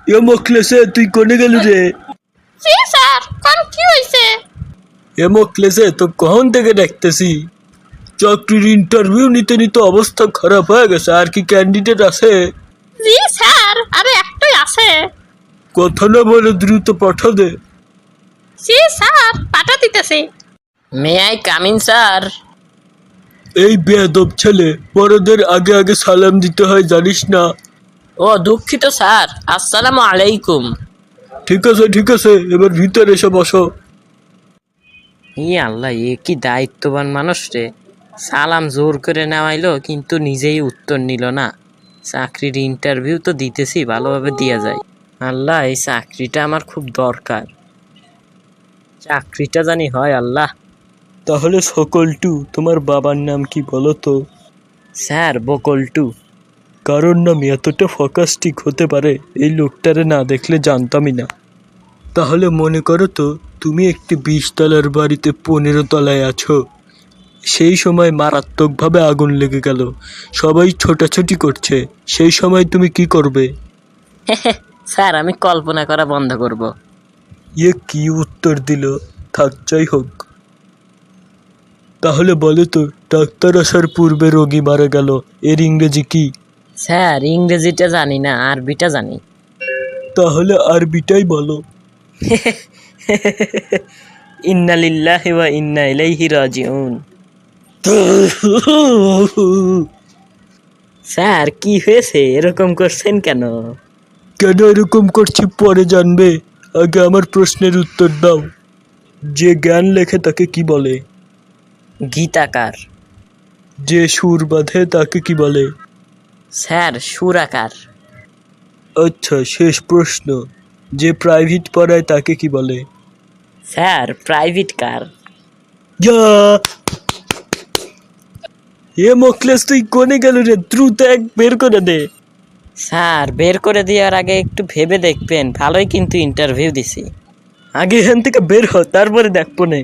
এ মোকলেসে তুই কোনে গেলি রে? জি স্যার, কোন কি হইছে? এ মোকলেসে তো কখন থেকে দেখতেছি চাকরির ইন্টারভিউ নিতে নিতে অবস্থা খারাপ হয়ে গেছে। আর কি ক্যান্ডিডেট আছে? জি স্যার, আরে একটাই আছে। কথা না বলে দ্রুত পাঠা দে। জি স্যার, পাঠা দিতেছি। May I come in sir? এই বেয়াদব ছেলে, বড়দের আগে আগে সালাম দিতে হয় জানিস না? ও দুঃখিত স্যার, আসসালামু আলাইকুম। ঠিক আছে, এবার ভিতরে এসে বসো। ই আল্লাহ, এ কি দায়িত্ববান মানুষ রে। সালাম জোর করে নেওয়াইলো কিন্তু নিজেই উত্তর নিল না। চাকরির ইন্টারভিউ তো দিতেছি, ভালোভাবে দিয়া যায়। আল্লাহ, এই চাকরিটা আমার খুব দরকার। চাকরিটা জানি হয় আল্লাহ। তাহলে সকলটু তোমার বাবার নাম কি বলো তো? স্যার, বকলটু। কারোর নাম এতটা ফোকাস্টিক হতে পারে এই লোকটারে না দেখলে জানতামই না। তাহলে মনে করো তো তুমি একটি 20 তলার বাড়িতে 15 তলায় আছো। সেই সময় মারাত্মকভাবে আগুন লেগে গেল, সবাই ছোটাছুটি করছে, সেই সময় তুমি কি করবে? স্যার, আমি কল্পনা করা বন্ধ করব। ইয়ে কি উত্তর দিল! থাক, যাই হোক। তাহলে বলো তো, ডাক্তার আসার পূর্বে রোগী মারা গেল, এর ইংরেজি কি? স্যার, ইংরেজিটা জানি না, আরবিটা জানি। তাহলে আরবিটাই বলো। ইন্না লিল্লাহি ওয়া ইন্না ইলাইহি রাজিউন। স্যার, কি হয়েছে, এরকম করছেন কেন? কেন এরকম করছি পরে জানবে, আগে আমার প্রশ্নের উত্তর দাও। যে জ্ঞান লেখে তাকে কি বলে? গীতাকার। যে সুর বাঁধে তাকে কি বলে? স্যার, সুরাকার। আচ্ছা, শেষ প্রশ্ন, যে প্রাইভেট পড়ায় তাকে কি বলে? Sir, private car. যা! এ মোকলেস তুই কোনে গেল রে? দ্রুত এক বের করে দে। স্যার, বের করে দেওয়ার আগে একটু ভেবে দেখবেন, ভালোই কিন্তু ইন্টারভিউ দিছি। আগে এখান থেকে বের হ, তারপরে দেখবো নে।